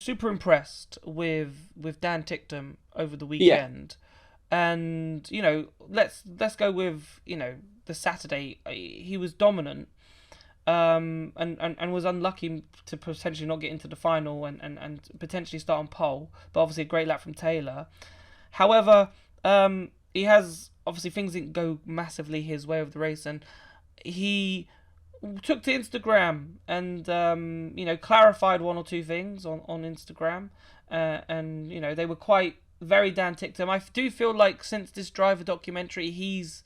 super impressed with Dan Ticktum over the weekend. And let's go with the Saturday. He was dominant, and was unlucky to potentially not get into the final and potentially start on pole. But obviously a great lap from Taylor. However, he has obviously things didn't go massively his way of the race, and he took to Instagram and clarified one or two things on Instagram, and they were quite very Dan Ticktum. I do feel like since this driver documentary, he's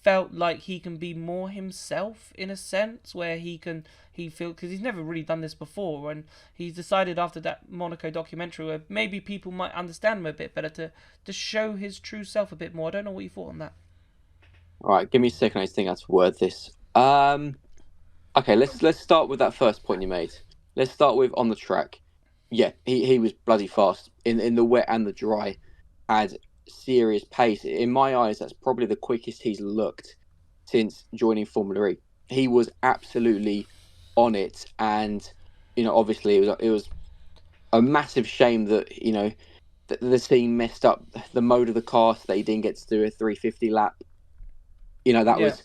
felt like he can be more himself in a sense, where he feel, because he's never really done this before, and he's decided after that Monaco documentary where maybe people might understand him a bit better to show his true self a bit more. I don't know what you thought on that. All right, give me a second. I think I have to word this. Okay, let's start with that first point you made. Let's start with on the track. Yeah, he was bloody fast in the wet and the dry. Had serious pace. In my eyes, that's probably the quickest he's looked since joining Formula E. He was absolutely on it, and obviously it was a massive shame that the team messed up the mode of the car, so that he didn't get to do a 350 lap. That was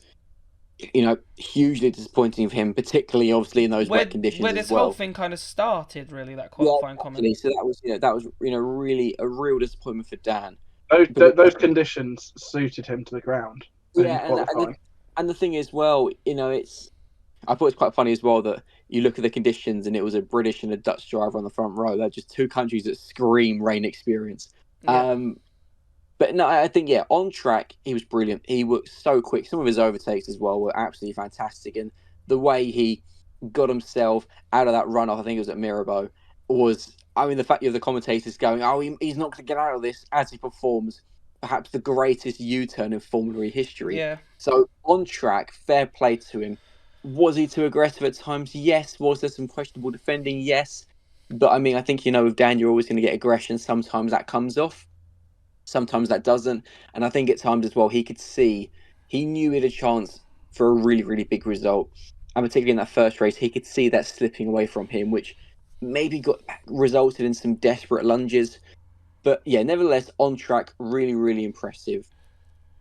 hugely disappointing for him, particularly obviously in those wet conditions where this whole thing kind of started, really, that qualifying comment. So that was really a real disappointment for Dan. Those conditions suited him to the ground. And the thing is, well, I thought it's quite funny as well that you look at the conditions and it was a British and a Dutch driver on the front row. They're just two countries that scream rain experience. Yeah. But no, I think, on track, he was brilliant. He was so quick. Some of his overtakes as well were absolutely fantastic. And the way he got himself out of that runoff, I think it was at Mirabeau, was, the fact you have the commentators going, he's not going to get out of this, as he performs perhaps the greatest U-turn in Formula E history. Yeah. So on track, fair play to him. Was he too aggressive at times? Yes. Was there some questionable defending? Yes. But I think, with Dan, you're always going to get aggression. Sometimes that comes off. Sometimes that doesn't. And I think at times as well, he knew he had a chance for a really, really big result. And particularly in that first race, he could see that slipping away from him, which maybe resulted in some desperate lunges. But nevertheless, on track, really, really impressive.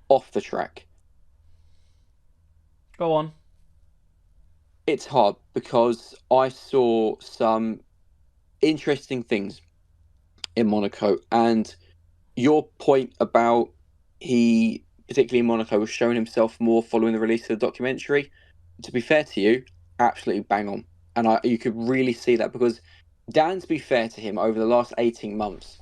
Off the track. Go on. It's hard because I saw some interesting things in Monaco, and your point about he, particularly in Monaco, was showing himself more following the release of the documentary. To be fair to you, absolutely bang on. And you could really see that because Dan, to be fair to him, over the last 18 months,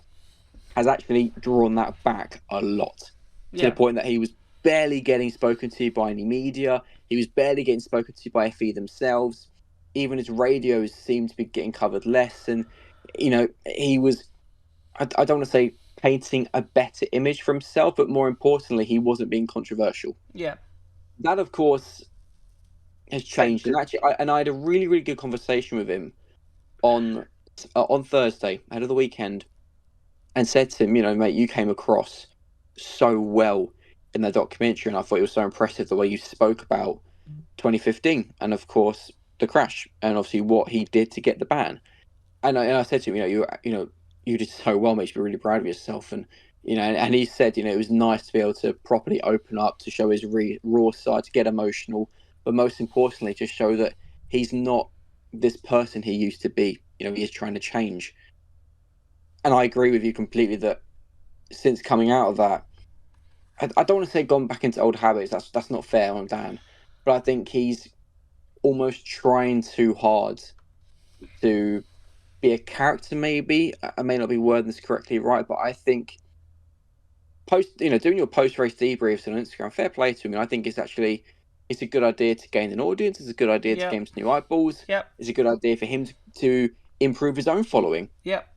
has actually drawn that back a lot. To the point that he was barely getting spoken to by any media. He was barely getting spoken to by FE themselves. Even his radios seemed to be getting covered less. And, he was, I don't want to say painting a better image for himself, but more importantly, he wasn't being controversial. Yeah. That, of course, has changed. And actually, I had a really, really good conversation with him on Thursday, ahead of the weekend, and said to him, mate, you came across so well in that documentary, and I thought it was so impressive the way you spoke about 2015, and of course the crash, and obviously what he did to get the ban. And I said to him, you did so well, mate. You should be really proud of yourself. And and he said, it was nice to be able to properly open up, to show his raw side, to get emotional, but most importantly, to show that he's not this person he used to be. He is trying to change. And I agree with you completely that since coming out of that, I don't want to say gone back into old habits. That's not fair on Dan, but I think he's almost trying too hard to be a character. Maybe I may not be wording this correctly, right? But I think doing your post-race debriefs on Instagram, fair play to him. I think it's a good idea to gain an audience. It's a good idea to gain some new eyeballs. Yep. It's a good idea for him to improve his own following. Yep.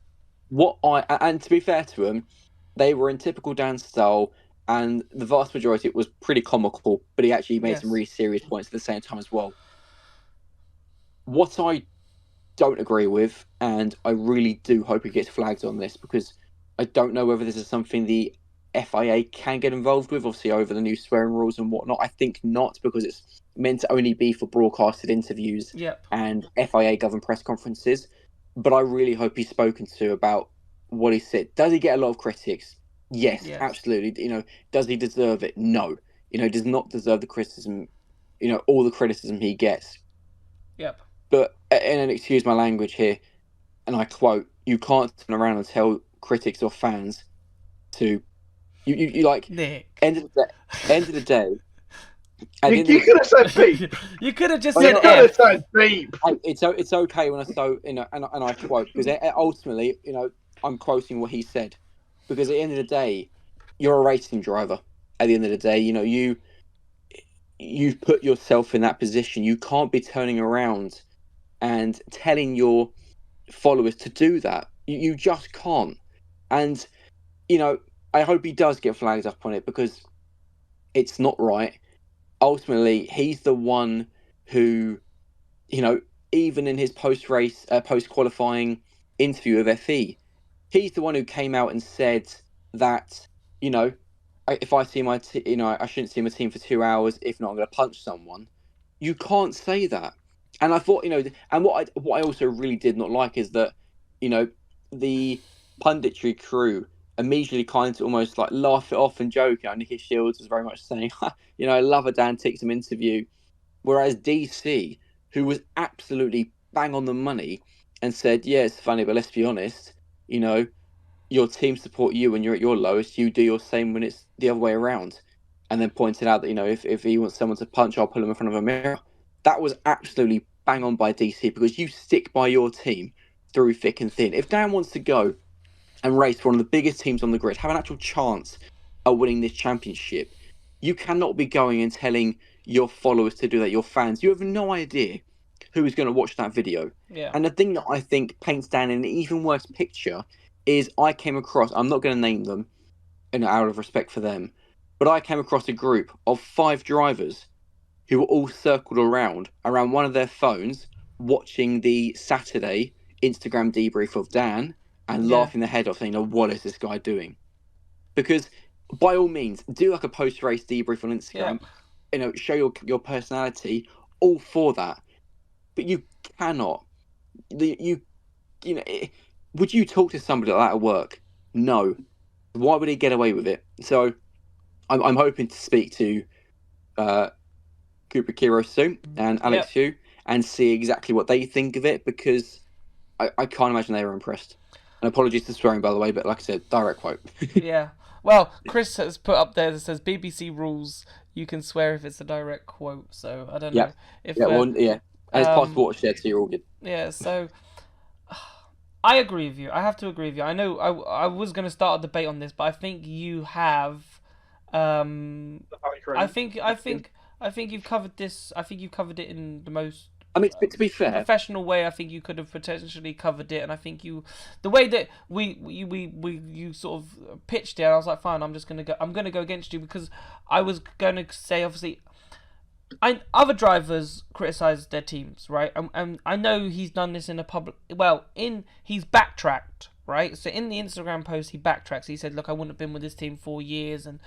And to be fair to him, they were in typical Dan style. And the vast majority, it was pretty comical, but he actually made some really serious points at the same time as well. What I don't agree with, and I really do hope he gets flagged on this, because I don't know whether this is something the FIA can get involved with, obviously over the new swearing rules and whatnot. I think not, because it's meant to only be for broadcasted interviews and FIA governed press conferences. but I really hope he's spoken to about what he said. Does he get a lot of critics? Yes, absolutely. Does he deserve it? No. He does not deserve the criticism, all the criticism he gets. Yep. But, and excuse my language here, and I quote, you can't turn around and tell critics or fans to, you like, Nick. End of the day. You could have said beep. You could have just You said could have F. said beep. It's okay when and I quote, because ultimately, I'm quoting what he said, because at the end of the day, you're a racing driver. At the end of the day, you've put yourself in that position. You can't be turning around and telling your followers to do that. You just can't. And I hope he does get flagged up on it, because it's not right. Ultimately, he's the one who, even in his post-race, post-qualifying interview with FE, he's the one who came out and said that, if I see my, I shouldn't see my team for 2 hours. If not, I'm going to punch someone. You can't say that. And I thought, and what I also really did not like is that, the punditry crew immediately kind of almost like laugh it off and joke. Nicky Shields was very much saying, I love a Dan Ticktum interview. Whereas DC, who was absolutely bang on the money and said, yeah, it's funny, but let's be honest, your team support you when you're at your lowest, you do your same when it's the other way around. And then pointed out that, if he wants someone to punch, I'll put him in front of a mirror. That was absolutely bang on by DC, because you stick by your team through thick and thin. If Dan wants to go and race for one of the biggest teams on the grid, have an actual chance of winning this championship, you cannot be going and telling your followers to do that, your fans. You have no idea who is going to watch that video. Yeah. And the thing that I think paints Dan in an even worse picture is I came across, I'm not going to name them out of respect for them, but I came across a group of 5 drivers who were all circled around one of their phones, watching the Saturday Instagram debrief of Dan and laughing their head off, saying, what is this guy doing? Because by all means, do like a post-race debrief on Instagram, show your personality, all for that. But you cannot, would you talk to somebody like that at work? No. Why would he get away with it? So I'm hoping to speak to Cooper Kiro soon and Alex Hugh and see exactly what they think of it, because I can't imagine they were impressed. And apologies for swearing, by the way, but like I said, direct quote. Yeah. Well, Chris has put up there that says BBC rules, you can swear if it's a direct quote. So I don't know if and it's past watershed, so you're all good. Yeah. So I agree with you. I have to agree with you. I know I was going to start a debate on this, but I think you have. I think you've covered this. I think you've covered it in the most. I mean, to be fair, professional way. I think you could have potentially covered it, and I think the way that you sort of pitched it, I was like, fine, I'm gonna go against you, because I was gonna say, obviously, other drivers criticize their teams, right? And I know he's done this in a public. Well, he's backtracked, right? So in the Instagram post, he backtracks. He said, look, I wouldn't have been with this team 4 years, and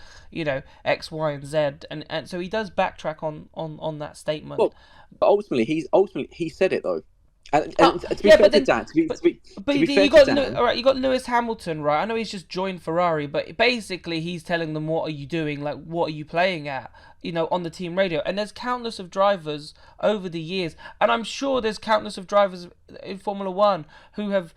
X, Y, and Z, and so he does backtrack on that statement. Well, but ultimately he said it though. And to be fair to Dan, you got Lewis Hamilton, right? I know he's just joined Ferrari, but basically he's telling them, what are you doing? Like, what are you playing at? On the team radio. And there's countless of drivers over the years, and I'm sure there's countless of drivers in Formula One who have,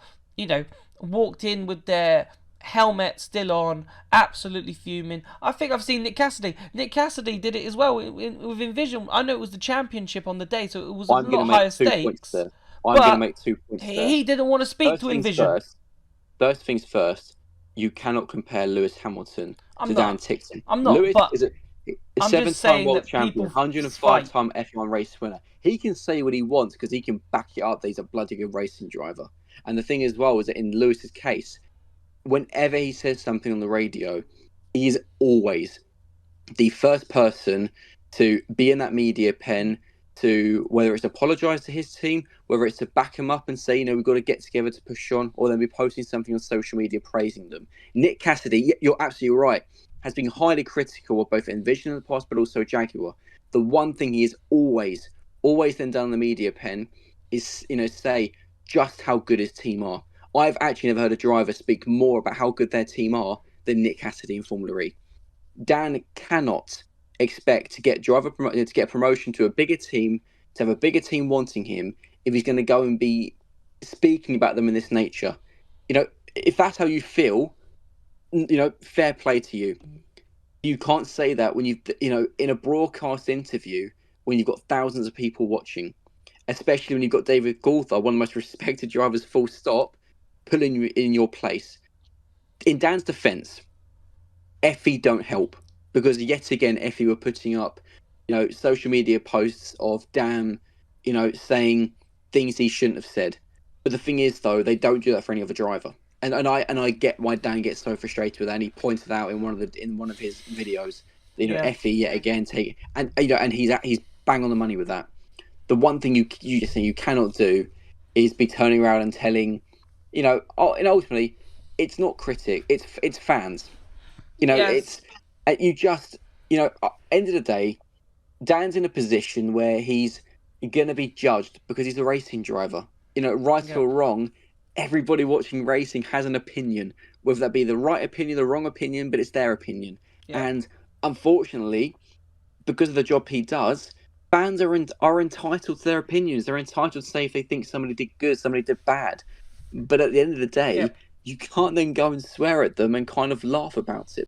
walked in with their helmet still on, absolutely fuming. I think I've seen Nick Cassidy. Nick Cassidy did it as well with Envision. I know it was the championship on the day, so it was a lot higher stakes. I'm going to make 2 points there. He didn't want to speak to Envision. First things first, you cannot compare Lewis Hamilton to Dan Ticktum. I'm not, Lewis but is a 7-time world champion, 105-time F1 race winner. He can say what he wants because he can back it up that he's a bloody good racing driver. And the thing as well is that in Lewis's case, whenever he says something on the radio, he is always the first person to be in that media pen, to whether it's apologise to his team, whether it's to back him up and say, we've got to get together to push on, or then be posting something on social media praising them. Nick Cassidy, you're absolutely right, has been highly critical of both Envision in the past, but also Jaguar. The one thing he is always then done in the media pen is, say, just how good his team are. I've actually never heard a driver speak more about how good their team are than Nick Cassidy in Formula E. Dan cannot expect to get promotion to a bigger team, to have a bigger team wanting him, if he's going to go and be speaking about them in this nature. If that's how you feel, fair play to you. You can't say that when in a broadcast interview, when you've got thousands of people watching, especially when you've got David Coulthard, one of the most respected drivers, full stop, pulling you in your place. In Dan's defence, Effie don't help, because yet again, Effie were putting up, social media posts of Dan, saying things he shouldn't have said. But the thing is, though, they don't do that for any other driver. And I get why Dan gets so frustrated with that. And he pointed out in one of his videos, Effie yet again and he's bang on the money with that. The one thing you cannot do is be turning around and telling, and ultimately, it's not critic, it's fans. It's you just end of the day, Dan's in a position where he's gonna be judged because he's a racing driver. Right or wrong, everybody watching racing has an opinion, whether that be the right opinion, the wrong opinion, but it's their opinion. Yeah. And unfortunately, because of the job he does, fans are entitled to their opinions. They're entitled to say if they think somebody did good, somebody did bad. But at the end of the day, you can't then go and swear at them and kind of laugh about it.